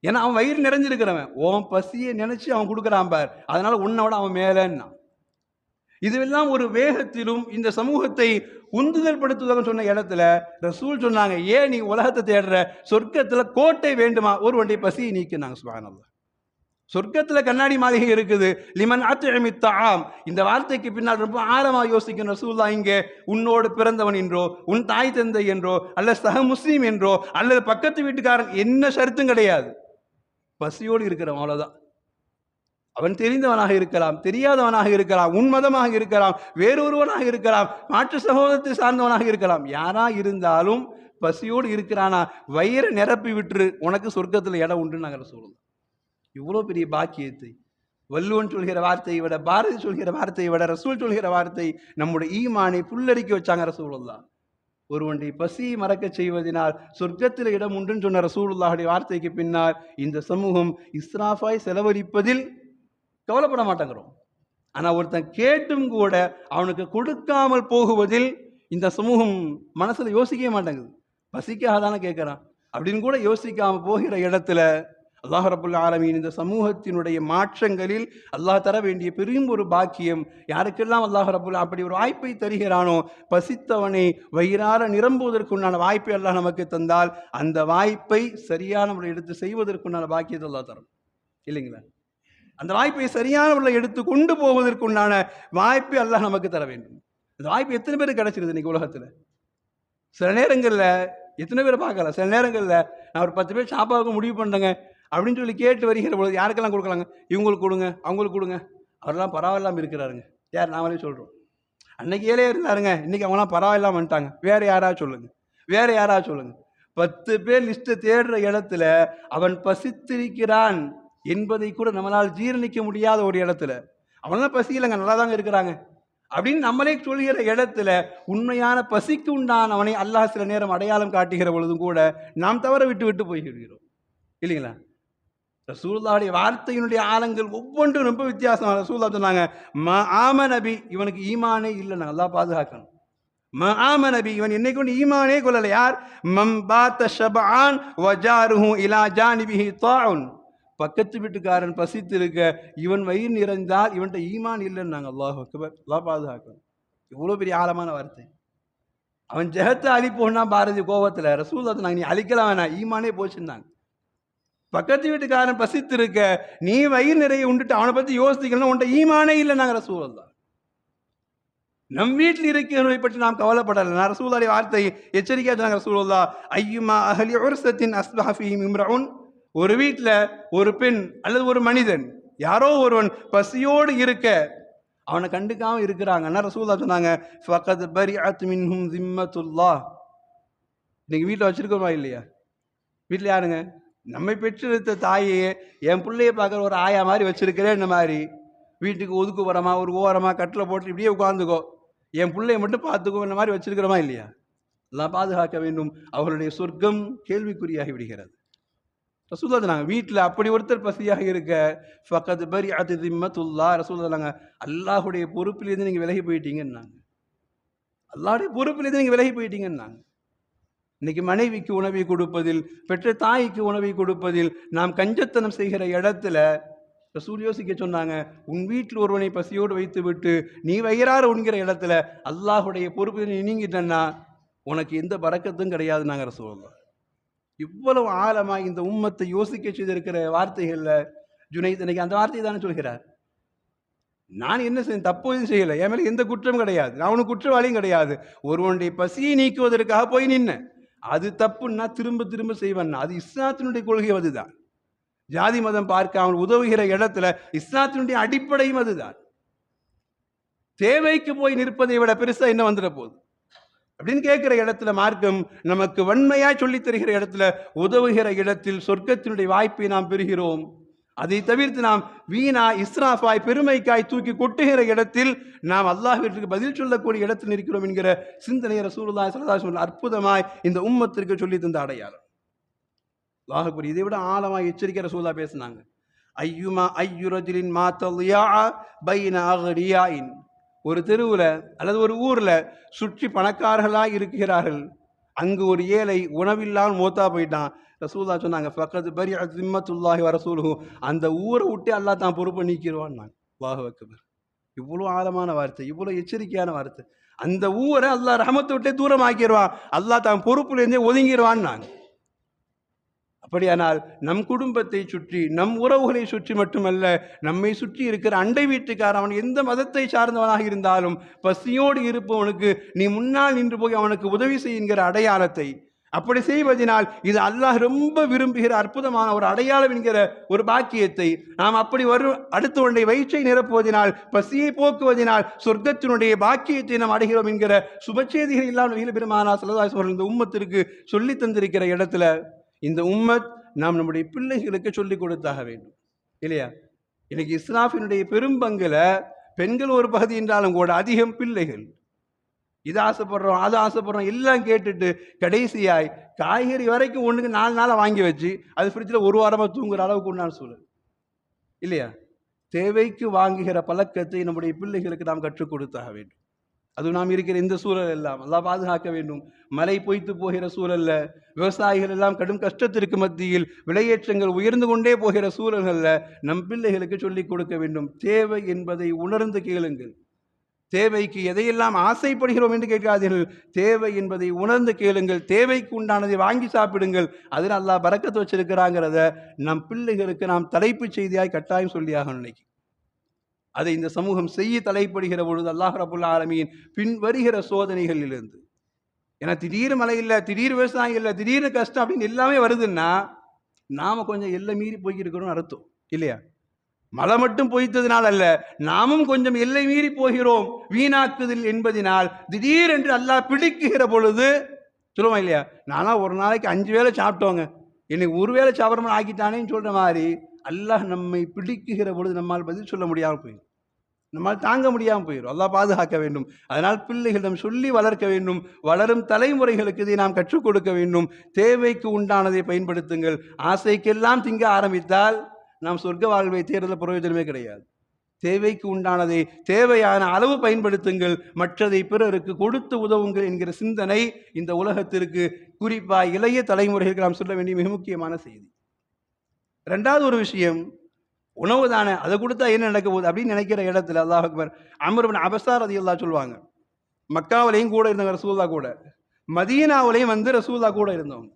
ஏன்னா அவன் வயிறு நிறைஞ்சிருக்கிறவன், உன் பசியை நினைச்சு அவன் கொடுக்குறான் பார், அதனால உன்னோட அவன் மேலன்னா. இதுவெல்லாம் ஒரு வேகத்திலும் இந்த சமூகத்தை உந்துதல் படுத்துவதாக சொன்ன இடத்துல ரசூல் சொன்னாங்க, ஏன் நீ உலகத்தை தேடுற, சொர்க்கத்துல கோட்டை வேண்டுமா, ஒருவனுடைய பசியை நீக்கினாங்க. சுப்ஹானல்லாஹ். சொர்க்கத்துல கண்ணாடி மாளிகை இருக்குது. லிமன் அத்இமித்தாம், இந்த வார்த்தைக்கு பின்னால் ரொம்ப ஆழமாக யோசிக்கணும் ரசூலுல்லாஹ். இங்கே உன்னோடு பிறந்தவன் என்றோ, உன் தாய் தந்தை என்றோ, அல்லது சக முஸ்லீம் என்றோ, அல்லது பக்கத்து வீட்டுக்காரன் என்ன ஷர்த்தும் கிடையாது. பசியோடு இருக்கிறவன் அவ்வளவுதான். அவன் தெரிந்தவனாக இருக்கலாம், தெரியாதவனாக இருக்கலாம், உன்மதமாக இருக்கலாம், வேறொருவனாக இருக்கலாம், மாற்று சகோதரத்தை சார்ந்தவனாக இருக்கலாம், யாரா இருந்தாலும் பசியோடு இருக்கிறானா வயிறு நிரப்பி விட்டுரு, உனக்கு சொர்க்கத்தில் இடம் உண்டு நாங்கள் சொல்லுவோம். இவ்வளோ பெரிய பாக்கியத்தை வள்ளுவன் சொல்கிற வார்த்தையை விட, பாரதி சொல்கிற வார்த்தையை விட, ரசூல் சொல்கிற வார்த்தை நம்முடைய ஈமானை புல்லரிக்க வச்சாங்க ரசூலுல்லாஹ். ஒருவனுடைய பசியை மறக்க செய்வதனால் சொர்க்கத்தில் இடம் உண்டுன்னு சொன்ன ரசூலுல்லாஹுடைய வார்த்தைக்கு பின்னால் இந்த சமூகம் இஸ்ராஃபாய் செலவழிப்பதில் கவலைப்பட மாட்டேங்கிறோம். ஆனால் ஒருத்தன் கேட்டும் கூட அவனுக்கு கொடுக்காமல் போகுவதில் இந்த சமூகம் மனசில் யோசிக்கவே மாட்டேங்குது. பசிக்காக தானே கேட்குறான் அப்படின்னு கூட யோசிக்காமல் போகிற இடத்துல அல்லாஹ் ரப்புல் ஆலமீன் இந்த சமூகத்தினுடைய மாற்றங்களில் அல்லாஹ் தர வேண்டிய பெரும் ஒரு பாக்கியம். யாருக்கெல்லாம் அல்லாஹ் ரப்புல் அப்படி ஒரு வாய்ப்பை தருகிறானோ, பசித்தவனை வயிறார நிரம்புவதற்குண்டான வாய்ப்பை அல்லாஹ் நமக்கு தந்தால் அந்த வாய்ப்பை சரியான முறை எடுத்து செய்வதற்குண்டான பாக்கியத்தை அல்லாஹ் தரும் இல்லைங்களா? அந்த வாய்ப்பை சரியான முறையில் எடுத்து கொண்டு போவதற்குண்டான வாய்ப்பை அல்லாஹ் நமக்கு தர வேண்டும். அந்த வாய்ப்பு எத்தனை பேருக்கு கிடைச்சிருது இன்னைக்கு உலகத்தில்? சில நேரங்களில் எத்தனை பேரை பார்க்கலாம், சில நேரங்களில் நான் ஒரு 10 பேர் சாப்பாவுக்கு முடிவு பண்ணுறேங்க அப்படின்னு சொல்லி கேட்டு வருகிற பொழுது யாருக்கெல்லாம் கொடுக்கலாங்க, இவங்களுக்கு கொடுங்க, அவங்களுக்கு கொடுங்க, அவரெல்லாம் பரவாயில்லாமல் இருக்கிறாருங்க. யார்? நாமளே சொல்கிறோம். அன்னைக்கு ஏழையாக இருந்தாருங்க, இன்றைக்கி அவங்களாம் பரவாயில்லாமல் வந்துட்டாங்க. வேறு யாராவது சொல்லுங்கள், வேறு யாராவது சொல்லுங்கள். 10 பேர் லிஸ்ட்டை தேடுற இடத்துல அவன் பசித்திருக்கிறான் என்பதை கூட நம்மளால் ஜீரணிக்க முடியாத ஒரு இடத்துல அவன்லாம் பசி இல்லைங்க, நல்லா தாங்க இருக்கிறாங்க அப்படின்னு நம்மளே சொல்கிற இடத்துல உண்மையான பசிக்கு உண்டான அவனை அல்லாஹ் சில நேரம் அடையாளம் காட்டுகிற பொழுதும் கூட நாம் தவற விட்டு விட்டு போய்விடுகிறோம் இல்லைங்களா? ரசூலுல்லாஹுடைய வார்த்தையினுடைய ஆழங்கள் ஒவ்வொன்றும் ரொம்ப வித்தியாசம். ரசூலுல்லாஹ் சொன்னாங்க, ஆம நபி, இவனுக்கு ஈமானே இல்லைன்னா அல்லாஹ் பாதுகாக்கணும். ஆம நபி, இவன் என்னை கொண்டு ஈமானே கொள்ளலை. யார்? மம்பாத்த ஷபஆன் வஜாருஹு இலா ஜானிபிஹி தாஉன், பக்கத்து வீட்டுக்காரன் பசித்து இருக்க இவன் வயிறு நிறைந்தால் இவன்கிட்ட ஈமான் இல்லைன்னாங்க. அல்லாஹ் அக்பர், அல்லாஹ் பாதுகாக்கணும். இவ்வளோ பெரிய ஆழமான வார்த்தை. அவன் ஜெகத்தை அழிப்போன்னா பாரதி கோபத்தில் ரசூலுல்லாஹ் சொன்னாங்க, நீ அழிக்கலாம் வேணாம், ஈமானே போச்சுன்னாங்க. பக்கத்து வீட்டுக்காரன் பசித்து இருக்க நீ வயிறு நிறைய உண்டுட்டு அவனை பற்றி யோசிக்கணும், உன்ட்ட ஈமானே இல்லை நாங்கள் ரசூலுல்லாஹ். நம் வீட்டில் இருக்கிறவரை பற்றி நாம் கவலைப்படலை. நான் ரசூலுல்லாஹுடைய வார்த்தை எச்சரிக்கையாக சொன்னாங்க ரசூலுல்லாஹ், ஐயுமா அஹ்லி உர்ஸத்தின் அஸ்பஹ ஃபீஹிம் இம்ரஉன், ஒரு வீட்டில் ஒரு பெண் அல்லது ஒரு மனிதன் யாரோ ஒருவன் பசியோடு இருக்க அவனை கண்டுக்காமல் இருக்கிறாங்கன்னா ரசூலுல்லாஹ் சொன்னாங்க, ஃபகத் பரிஅத் மின்ஹும் ஸிம்மத்துல்லாஹ். இன்னைக்கு வீட்டில் வச்சிருக்கோமா இல்லையா? வீட்டில் யாருங்க? நம்மை பெற்றெடுத்த தாயே என் பிள்ளையை பார்க்குற ஒரு ஆயா மாதிரி வச்சிருக்கிறேன். இந்த மாதிரி வீட்டுக்கு ஒதுக்குப்புறமா ஒரு ஓரமாக கட்டில் போட்டு இப்படியே உட்காந்துக்கோ, என் பிள்ளையை மட்டும் பார்த்துக்கோ, இந்த மாதிரி வச்சிருக்கிறோமா இல்லையா? எல்லாம் பாதுகாக்க வேண்டும். அவர்களுடைய சொர்க்கம் கேள்விக்குறியாகி விடுகிறது. ரசூலுல்லாஹ் சொன்னாங்க, வீட்டில் அப்படி ஒருத்தர் பசியாக இருக்க ஃபகத் பரிஅத் ஸிம்மத்துல்லாஹ், ரசூலுல்லாஹ் சொன்னாங்க, அல்லாஹுடைய பொறுப்பிலேருந்து நீங்கள் விலகி போயிட்டீங்கன்னாங்க. அல்லாஹுடைய பொறுப்பிலேருந்து நீங்கள் விலகி போயிட்டீங்கன்னாங்க. இன்னைக்கு மனைவிக்கு உணவை கொடுப்பதில், பெற்ற தாய்க்கு உணவை கொடுப்பதில் நாம் கஞ்சத்தனம் செய்கிற இடத்துல ரசூல் யோசிக்க சொன்னாங்க, உன் வீட்டில் ஒருவனை பசியோடு வைத்து விட்டு நீ வயிறார உண்கிற இடத்துல அல்லாஹுடைய பொறுப்பில் நீ நீங்கிட்டன்னா உனக்கு எந்த பரக்கத்தும் கிடையாது நாங்கள் ரசூலுல்லாஹ். இவ்வளவு ஆழமாக இந்த உம்மத்தை யோசிக்க செய்திருக்கிற வார்த்தைகள்ல ஜுனைத் இன்னைக்கு அந்த வார்த்தையை தானே சொல்கிறார். நான் என்ன செய்ய தப்பு எதுவும் செய்யலை, என் மேலே எந்த குற்றம் கிடையாது, நான் அவனுக்கு குற்றவாளியும் கிடையாது. ஒருவனுடைய பசியை நீக்குவதற்காக போய் நின்னேன். அது தப்புன்னா திரும்ப திரும்ப செய்வேன். அது இஸ்லாத்தினுடைய கொள்கை. அதுதான் ஜாதி மதம் பார்க்காமல் உதவுகிற இடத்துல இஸ்லாத்தினுடைய அடிப்படையும் அதுதான். தேவைக்கு போய் நிற்பதை விட பெருசா என்ன வந்துட போகுது அப்படின்னு கேட்கிற இடத்துல மார்க்கம் நமக்கு வன்மையா சொல்லித் தருகிற இடத்துல உதவுகிற இடத்தில் சொர்க்கத்தினுடைய வாய்ப்பை நாம் பெறுகிறோம். அதை தவிர்த்து நாம் வீணா இஸ்ராஃபாய் பெருமைக்காய் தூக்கி கொட்டுகிற இடத்தில் நாம் அல்லாஹ்விற்கு பதில் சொல்லக்கூடிய இடத்தில் இருக்கிறோம் என்கிற சிந்தனை ரசூலுல்லாஹி ஸல்லல்லாஹு அலைஹி வஸல்லம் அற்புதமாய் இந்த உம்மத்திற்கு சொல்லி தந்த அடையாளம். அல்லாஹ் கூறி இதை விட ஆழமாய் எச்சரிக்கை ரசூலுல்லாஹ் பேசினாங்க. ஐயுமா ஐயுரஜிலின் மாத்தலியா பைன அக்ரியாயின், ஒரு தெருவில் அல்லது ஒரு ஊரில் சுற்றி பணக்காரர்களாக இருக்கிறார்கள், அங்கு ஒரு ஏழை உணவில்லாமல் மோத்தா போயிட்டான். ரசூலுல்லாஹ் சொன்னாங்க ஃபக்கத் பரிஅத் திம்மத்துல்லாஹி வ ரசூலுஹு, அந்த ஊரை விட்டு அல்லாஹ் தான் பொறுப்பை நீக்கிடுவான். அல்லாஹு அக்பர். இவ்வளோ ஆழமான வார்த்தை, இவ்வளோ எச்சரிக்கையான வார்த்தை. அந்த ஊரை அல்லாஹ் ரஹமத்தை விட்டே தூரம் ஆக்கிடுவான், அல்லாஹ் தான் பொறுப்புலேருந்தே ஒதுங்கிடுவான். அப்படியானால் நம் குடும்பத்தை சுற்றி நம் உறவுகளை சுற்றி மட்டுமல்ல, நம்மை சுற்றி இருக்கிற அண்டை வீட்டுக்காரன் அவன் எந்த மதத்தை சார்ந்தவனாக இருந்தாலும் பசியோடு இருப்பவனுக்கு நீ முன்னால் நின்று போய் அவனுக்கு உதவி செய்கிற அடையாளத்தை, அப்படி செய்வதனால் இது அல்லாஹ் ரொம்ப விரும்புகிற அற்புதமான ஒரு அடையாளம் என்கிற ஒரு பாக்கியத்தை நாம் அப்படி அடுத்தவனுடைய வயிற்றை நிரப்புவதனால், பசியை போக்குவதனால் சொர்க்கத்தினுடைய பாக்கியத்தை நாம் அடைகிறோம் என்கிற சுபச்செய்திகள் இல்லாமல் பெருமானா ஸல்லல்லாஹு அலைஹி வஸல்லம் இந்த உம்மத்திற்கு சொல்லி தந்திருக்கிற இடத்துல இந்த உம்மத் நாம் நம்முடைய பிள்ளைகளுக்கு சொல்லிக் கொடுத்தாக வேண்டும் இல்லையா? இன்னைக்கு இஸ்ராஃபினுடைய பெரும்பங்குல பெண்கள் ஒரு பகுதி என்றாலும் கூட அதிகம் பிள்ளைகள். இது ஆசைப்படுறோம் அது ஆசைப்படுறோம் எல்லாம் கேட்டுட்டு கடைசியாய் காய்கறி வரைக்கும் ஒன்றுக்கு 4 நாளாக வாங்கி வச்சு அது ஃப்ரிட்ஜில் ஒரு வாரமாக தூங்குற அளவுக்கு உண்டான சூழல் இல்லையா? தேவைக்கு வாங்குகிற பழக்கத்தை நம்முடைய பிள்ளைகளுக்கு நாம் கற்றுக் கொடுத்தாக வேண்டும். அது நாம் இருக்கிற இந்த சூழல் எல்லாம் அல்லாஹ் பாதுகாக்க வேண்டும். மழை பொய்த்து போகிற சூழல்ல, விவசாயிகள் எல்லாம் கடும் கஷ்டத்திற்கு மத்தியில் விலையேற்றங்கள் உயர்ந்து கொண்டே போகிற சூழல்களில் நம் பிள்ளைகளுக்கு சொல்லிக் கொடுக்க வேண்டும். தேவை என்பதை உணர்ந்து கேளுங்கள். தேவைக்கு எதையெல்லாம் ஆசைப்படுகிறோம் என்று கேட்காதீர்கள், தேவை என்பதை உணர்ந்து கேளுங்கள். தேவைக்கு உண்டானதை வாங்கி சாப்பிடுங்கள். அதில் அல்லாஹ் பரக்கத்து வச்சிருக்கிறாங்கிறத நம் பிள்ளைகளுக்கு நாம் தலைப்புச் செய்தியாய் கட்டாயம் சொல்லியாக நினைக்கும். அதை இந்த சமூகம் செய்ய தலைப்படுகிற பொழுது அல்லாஹ் ரப்புல் ஆலமீன் பின் வருகிற சோதனைகளிலிருந்து, ஏன்னா திடீர் மழை இல்லை, திடீர் விவசாயம் இல்லை, திடீர்னு கஷ்டம் அப்படின்னு எல்லாமே வருதுன்னா நாம கொஞ்சம் எல்லை மீறி போய்க்கிறோம்னு அர்த்தம் இல்லையா? மழை மட்டும் பொய்த்ததினால் அல்ல, நாமும் கொஞ்சம் எல்லை மீறி போகிறோம் வீணாக்குதல் என்பதினால் திடீரென்று அல்லாஹ் பிடிக்குகிற பொழுது சொல்லுவோம் இல்லையா, நானா ஒரு நாளைக்கு 5 வேளை சாப்பிட்டோங்க, இன்னைக்கு ஒரு வேளை சாப்பிட்றோம்னு ஆக்கிட்டானேன்னு சொல்ற மாதிரி அல்லாஹ் நம்மை பிடிக்குகிற பொழுது நம்மால் பதில் சொல்ல முடியாமல் போயிடும், நம்மால் தாங்க முடியாமல் போயிடும். அல்லாஹ் பாதுகாக்க வேண்டும். அதனால் பிள்ளைகளிடம் சொல்லி வளர்க்க வேண்டும். வளரும் தலைமுறைகளுக்கு இதை நாம் கற்றுக் கொடுக்க வேண்டும். தேவைக்கு உண்டானதை பயன்படுத்துங்கள். ஆசைக்கெல்லாம் திங்க ஆரம்பித்தால் நாம் சொர்க்க வாழ்வை தேர்தல பிரயோஜனமே கிடையாது. தேவைக்கு உண்டானதை தேவையான அளவு பயன்படுத்துங்கள், மற்றதை பிறருக்கு கொடுத்து உதவுங்கள் என்கிற சிந்தனை இந்த உலகத்திற்கு குறிப்பாக இளைய தலைமுறைகளுக்கு நாம் சொல்ல வேண்டிய மிக முக்கியமான செய்தி. 2வது ஒரு விஷயம், உணவு தானே, அதை கொடுத்தா என்ன நடக்க போகுது அப்படின்னு நினைக்கிற இடத்துல அல்லாஹ் அக்பர். அம்ர் இப்னு அபஸா ரலியல்லாஹு சொல்லுவாங்க, மக்காவிலையும் கூட இருந்தவங்க ரசூலுல்லாஹ் கூட, மதீனாவிலையும் வந்து ரசூலுல்லாஹ் கூட இருந்தவங்க.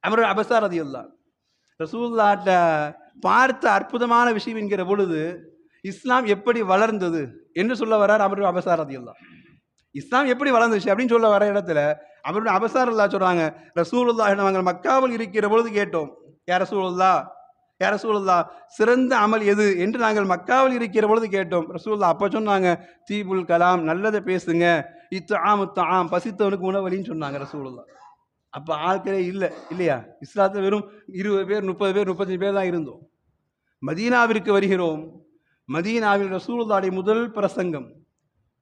அம்ர் இப்னு அபஸா ரலியல்லாஹு ரசூலுல்லாஹ்ட்ட பார்த்த அற்புதமான விஷயம் என்கிற பொழுது இஸ்லாம் எப்படி வளர்ந்தது என்று சொல்ல வர்றார் அம்ர் இப்னு அபஸா ரலியல்லாஹு. இஸ்லாம் எப்படி வளர்ந்துச்சு அப்படின்னு சொல்ல வர இடத்துல அம்ர் இப்னு அபஸா ரலியல்லாஹு சொல்றாங்க, ரசூலுல்லாஹ் நாங்கள் மக்காவில் இருக்கிற பொழுது கேட்டோம், யா ரசூலுல்லாஹ் சிறந்த அமல் எது என்று நாங்கள் மக்காவில் இருக்கிற பொழுது கேட்டோம். ரசூலுல்லாஹ் அப்போ சொன்னாங்க, தீபுல் கலாம், நல்லதை பேசுங்க, இத்ஆம் பசித்தவனுக்கு உணவளின்னு சொன்னாங்க ரசூலுல்லாஹ். அப்போ ஆட்களே இல்லை இல்லையா? இஸ்லாத்தில் வெறும் 20 பேர் 30 பேர் 35 பேர் தான் இருந்தோம். மதீனாவிற்கு வருகிறோம். மதீனாவில் ரசூலுல்லாஹ்வுடைய முதல் பிரசங்கம்,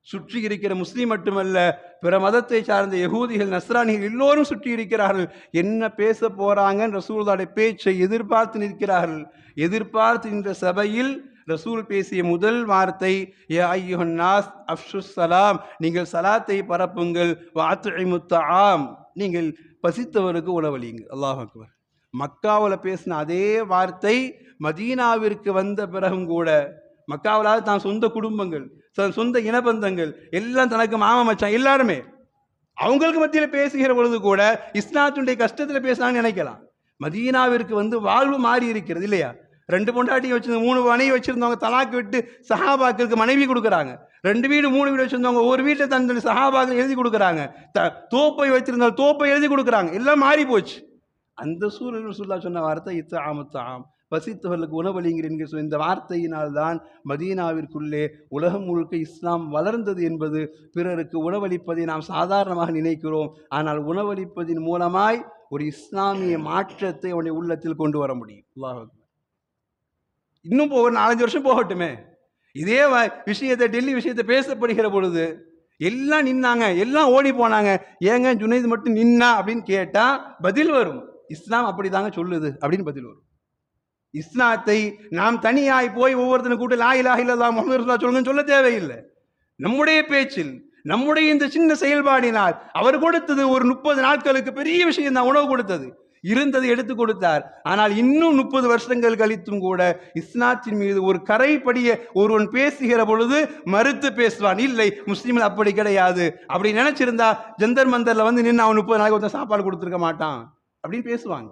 சுற்றி இருக்கிற முஸ்லீம் மட்டுமல்ல, பிற மதத்தை சார்ந்த யகூதிகள் நஸ்ரானிகள் எல்லோரும் சுற்றி இருக்கிறார்கள். என்ன பேச போறாங்கன்னு ரசூலுல்லாஹ்வுடைய பேச்சை எதிர்பார்த்து நிற்கிறார்கள். எதிர்பார்த்து நின்ற சபையில் ரசூல் பேசிய முதல் வார்த்தை, யா அய்யுஹன் நாஸ் அஃப்ஷுஸ் ஸலாம், நீங்கள் சலாத்தை பரப்புங்கள், வஅத்இமுத் தஆம், நீங்கள் பசித்தவருக்கு உணவளியுங்கள். அல்லாஹ் அக்பர். மக்காவில் பேசின அதே வார்த்தை மதீனாவிற்கு வந்த பிறகும் கூட, மக்காவிலாவது தான் சொந்த குடும்பங்கள், சொந்த இனபந்தங்கள் எல்லாம், தனக்கு மாமா மச்சான் எல்லாருமே, அவங்களுக்கு மத்தியில் பேசுகிற பொழுது கூட இஸ்லாத்துடைய கஷ்டத்தில் பேசலாம்னு நினைக்கலாம். மதீனாவிற்கு வந்து வாழ்வு மாறி இருக்கிறது இல்லையா? 2 பொண்டாட்டியும் வச்சிருந்தவங்க, 3 மனைவி வச்சிருந்தவங்க தலாக்கு விட்டு சஹாபாக்களுக்கு மனைவி கொடுக்குறாங்க. 2 வீடு 3 வீடு வச்சிருந்தவங்க ஒரு வீட்டை தன் சஹாபாக்கள் எழுதி கொடுக்குறாங்க. தோப்பை வச்சிருந்தவங்க தோப்பை எழுதி கொடுக்குறாங்க. எல்லாம் மாறி போச்சு. அந்த சூழல் ரசூலுல்லாஹ் சொன்ன வார்த்தை இத்ஆமுத்தாம், பசித்தவர்களுக்கு உணவளிங்கிற என்கிற இந்த வார்த்தையினால் தான் மதீனாவிற்குள்ளே உலகம் முழுக்க இஸ்லாம் வளர்ந்தது என்பது. பிறருக்கு உணவளிப்பதை நாம் சாதாரணமாக நினைக்கிறோம். ஆனால் உணவளிப்பதின் மூலமாய் ஒரு இஸ்லாமிய மாற்றத்தை அவனுடைய உள்ளத்தில் கொண்டு வர முடியும். அல்லாஹ் அக்பர். இன்னும் ஒரு 4-5 வருஷம் போகட்டுமே, இதே விஷயத்தை டெல்லி விஷயத்தை பேசப்படுகிற பொழுது எல்லாம் நின்னாங்க, எல்லாம் ஓடி போனாங்க. ஏங்க ஜுனைத் மட்டும் நின்னா அப்படின்னு கேட்டா பதில் வரும், இஸ்லாம் அப்படிதாங்க சொல்லுது அப்படின்னு பதில் வரும். இஸ்லாத்தை நாம் தனியாய் போய் ஒவ்வொருத்தனும் கூட்டு லா இலாஹ இல்லல்லாஹ் முஹம்மது ரசூலுல்லாஹ் சொல்லுங்கன்னு சொல்ல தேவையில்லை. நம்முடைய பேச்சில், நம்முடைய இந்த சின்ன செயல்பாடினால் அவர் கொடுத்தது ஒரு 30 நாட்களுக்கு பெரிய விஷயம் தான். உணவு கொடுத்தது, இருந்ததை எடுத்து கொடுத்தார். ஆனால் இன்னும் 30 வருஷங்கள் கழித்தும் கூட இஸ்லாத்தின் மீது ஒரு கரைப்படிய ஒருவன் பேசுகிற பொழுது மறுத்து பேசுவான். இல்லை, முஸ்லீம்கள் அப்படி கிடையாது, அப்படி நினைச்சிருந்தா ஜந்தர் மந்தர்ல வந்து நின்று அவன் 30 நாளைக்கு ஒருத்தன் சாப்பாடு கொடுத்துருக்க மாட்டான் அப்படின்னு பேசுவாங்க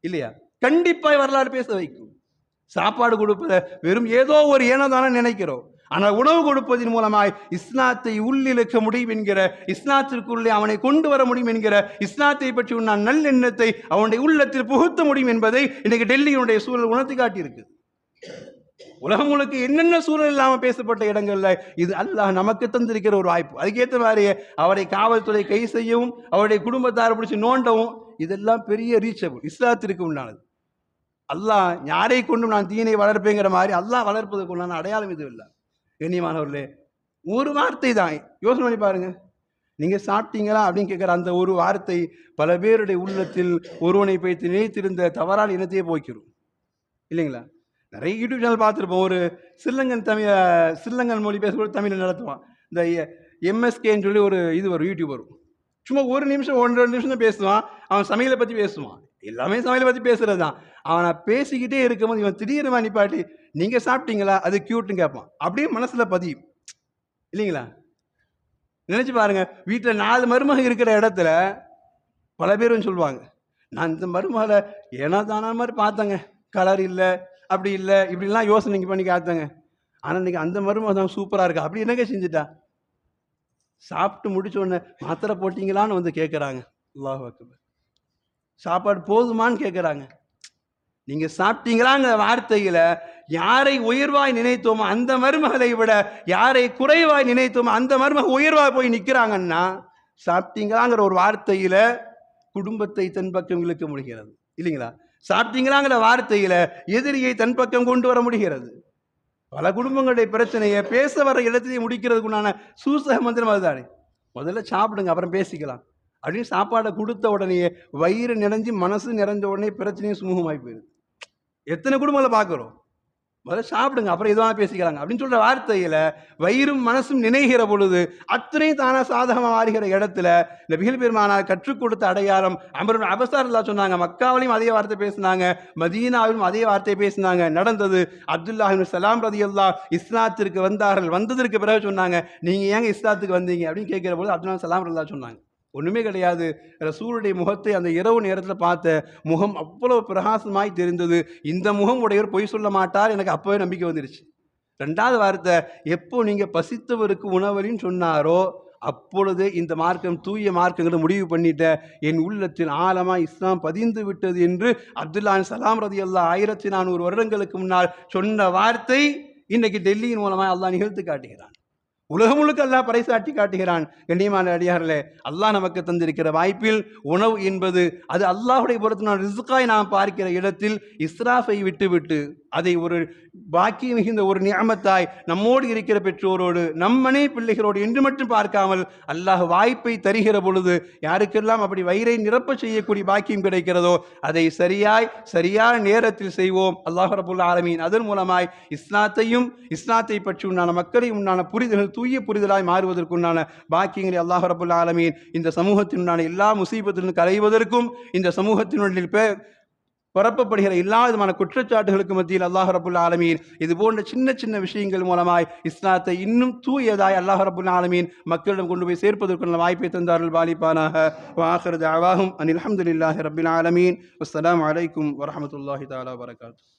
இல்லையா? கண்டிப்பாக வரலாறு பேச வைக்கும். சாப்பாடு கொடுப்பதை வெறும் ஏதோ ஒரு ஏனோதான நினைக்கிறோம். ஆனால் உணவு கொடுப்பதன் மூலமாய் இஸ்லாத்தை உள்ளிழுக்க முடியும் என்கிற, இஸ்லாத்திற்குள்ளே அவனை கொண்டு வர முடியும் என்கிற, இஸ்லாத்தை பற்றி உண்டான நல்லெண்ணத்தை அவனுடைய உள்ளத்தில் புகுத்த முடியும் என்பதை இன்றைக்கு டெல்லியினுடைய சூழல் உணர்த்தி காட்டியிருக்கு. உலகம் முழுக்க என்னென்ன சூழல் இல்லாமல் பேசப்பட்ட இடங்கள்ல இது அல்லாஹ் நமக்கு தந்திருக்கிற ஒரு வாய்ப்பு. அதுக்கேற்ற மாதிரியே அவரை காவல்துறை கை செய்யவும், அவருடைய குடும்பத்தாரை பிடிச்சி நோண்டவும், இதெல்லாம் பெரிய ரீச்சபிள் இஸ்லாத்திற்கு உண்டானது. அல்லாஹ் யாரை கொண்டும் நான் தீனை வளர்ப்பேங்கிற மாதிரி அல்லாஹ் வளர்ப்பதற்கு உண்டான அடையாளம் இது இல்லை. கண்ணியமானவர்களே, ஒரு வார்த்தை தான், யோசனை பண்ணி பாருங்க. நீங்க சாப்பிட்டீங்களா அப்படின்னு கேட்குற அந்த ஒரு வார்த்தை பல பேருடைய உள்ளத்தில் ஒருவனை வைத்து நினைத்திருந்த தவறான இனத்தையே போய்க்கிறோம் இல்லைங்களா? நிறைய யூடியூப் சேனல் பார்த்துருப்போம். ஒரு சில்லங்கன் மொழி பேசக்கூட தமிழில் நடத்துவான். இந்த எம்எஸ்கேன்னு சொல்லி ஒரு இது வரும், யூடியூப் வரும். சும்மா 1 நிமிஷம் 1-2 நிமிஷம் தான் பேசுவான். அவன் சமையலை பற்றி பேசுவான், எல்லாமே சமையலை பற்றி பேசுறது தான். அவனை பேசிக்கிட்டே இருக்கும்போது இவன் திடீர்னு நிப்பாட்டி நீங்கள் சாப்பிட்டீங்களா, அது க்யூட்னு கேட்பான். அப்படியே மனசில் பதியும் இல்லைங்களா? நினச்சி பாருங்க, வீட்டில் 4 மருமக இருக்கிற இடத்துல பல பேரும் சொல்லுவாங்க, நான் இந்த மருமகளை ஏன்னா தான மாதிரி பார்த்தேங்க, கலர் இல்லை, அப்படி இல்லை, இப்படிலாம் யோசனை பண்ணி காத்தங்க. ஆனால் இன்னைக்கு அந்த மருமக தான் சூப்பராக இருக்கா. அப்படி என்னங்க செஞ்சுட்டா? சாப்பிட்டு முடிச்ச உடனே மாத்திரை போட்டிங்களான்னு வந்து கேட்குறாங்க. அல்லாஹ் அக்பர். சாப்பாடு போதுமான்னு கேட்குறாங்க. நீங்க சாப்பிட்டீங்களாங்கிற வார்த்தையில யாரை உயர்வாய் நினைத்தோமோ அந்த மருமகளை விட யாரை குறைவாய் நினைத்தோமோ அந்த மருமக உயர்வாய் போய் நிற்கிறாங்கன்னா, சாப்பிட்டீங்களாங்கிற ஒரு வார்த்தையில குடும்பத்தை தன் பக்கம் இழுக்க முடிகிறது இல்லைங்களா? சாப்பிட்டீங்களாங்கிற வார்த்தையில எதிரியை தன் பக்கம் கொண்டு வர முடிகிறது. பல குடும்பங்களுடைய பிரச்சனையை பேச வர இடத்திலேயே முடிக்கிறதுக்குண்டான சூசக மந்திரம் அதுதானே. முதல்ல சாப்பிடுங்க, அப்புறம் பேசிக்கலாம் அப்படின்னு சாப்பாடை கொடுத்த உடனே வயிறு நிறைஞ்சு மனசு நிறைஞ்ச உடனே பிரச்சனையும் சுமூகமாகி போயிடுது. எத்தனை குடும்பங்களை பார்க்குறோம், முதல்ல சாப்பிடுங்க அப்புறம் எதுவான பேசிக்கிறாங்க அப்படின்னு சொல்ற வார்த்தையில வயிறும் மனசும் நினைகிற பொழுது அத்தனையும் தானா சாதகமாக மாறுகிற இடத்துல நபிகள் பெருமானார் கற்றுக் கொடுத்த அடையாளம். அமர் அபஸார் ரலியல்லாஹு சொன்னாங்க, மக்காவிலையும் அதே வார்த்தை பேசினாங்க, மதீனாவிலும் அதே வார்த்தை பேசினாங்க. நடந்தது. அப்துல்லாஹ் இப்னு சலாம் ரலியல்லாஹு இஸ்லாத்திற்கு வந்தார்கள். வந்ததற்கு பிறகு சொன்னாங்க, நீங்க ஏங்க இஸ்லாத்துக்கு வந்தீங்க அப்படின்னு கேட்கிற பொழுது அப்துல்லாஹ் சலாம் ரலியல்லாஹு சொன்னாங்க, ஒன்றுமே கிடையாது, ரசூலுடைய முகத்தை அந்த இரவு நேரத்தில் பார்த்த முகம் அவ்வளவு பிரகாசமாய் தெரிந்தது, இந்த முகம் உடையவர் பொய் சொல்ல மாட்டார், எனக்கு அப்போவே நம்பிக்கை வந்துடுச்சு. 2வது வார்த்தை, எப்போ நீங்கள் பசித்தவருக்கு உணவலின்னு சொன்னாரோ அப்பொழுதே இந்த மார்க்கம் தூய மார்க்கங்களை முடிவு பண்ணிட்ட, என் உள்ளத்தில் ஆழமாக இஸ்லாம் பதிந்து விட்டது என்று அப்துல்லாஹ் சலாம் ரலியல்லாஹு 1400 வருடங்களுக்கு முன்னால் சொன்ன வார்த்தை இன்னைக்கு டெல்லியின் மூலமாக அல்லாஹ் நிகழ்த்து காட்டுகிறான். உலகம் முழுக்க அல்லாஹ் பறைசாட்டி காட்டுகிறான். கண்ணியமான அடியார்களே, அல்லாஹ் நமக்கு தந்திருக்கிற வாய்ப்பில் உணவு என்பது அது அல்லாஹுடைய பொறுத்தினால் ரிஸ்காய் நாம் பார்க்கிற இடத்தில் இஸ்ராஃபை விட்டுவிட்டு அதை ஒரு பாக்கிய மிகுந்த ஒரு நியமத்தாய் நம்மோடு இருக்கிற பெற்றோரோடு நம்மனே பிள்ளைகளோடு என்று மட்டும் பார்க்காமல் அல்லாஹ் வாய்ப்பை தருகிற பொழுது யாருக்கெல்லாம் அப்படி வயிறை நிரப்ப செய்யக்கூடிய பாக்கியம் கிடைக்கிறதோ அதை சரியான நேரத்தில் செய்வோம். அல்லாஹ் ரப்பல் ஆலமீன் அதன் மூலமாய் இஸ்லாத்தையும் இஸ்லாத்தை பற்றி உண்டான மக்களையும் உண்டான புரிதல்கள் தூய புரிதலாய் மாறுவதற்குண்டான பாக்கியங்களை அல்லாஹ் ரப்பல் ஆலமீன் இந்த சமூகத்தினுண்டான எல்லா முசீபத்திலும் கரைவதற்கும் இந்த சமூகத்தினுடைய பரப்பப்படுகிற எல்லா விதமான குற்றச்சாட்டுகளுக்கு மத்தியில் அல்லாஹ் ரபுல் ஆலமீன் இது போன்ற சின்ன சின்ன விஷயங்கள் மூலமாய் இஸ்லாத்தை இன்னும் தூயதாய் அல்லாஹ் ரபுல் ஆலமீன் மக்களிடம் கொண்டு போய் சேர்ப்பதற்குள்ள வாய்ப்பை தந்தார்கள் பாலிப்பானாக. வாஹிரு தஅவாஹும் அனில் ஹம்துலில்லாஹி ரப்பில் ஆலமீன். வஸ்ஸலாமு அலைக்கும் வரஹ்மத்துல்லாஹி தஆலா வபரகாத்துஹு.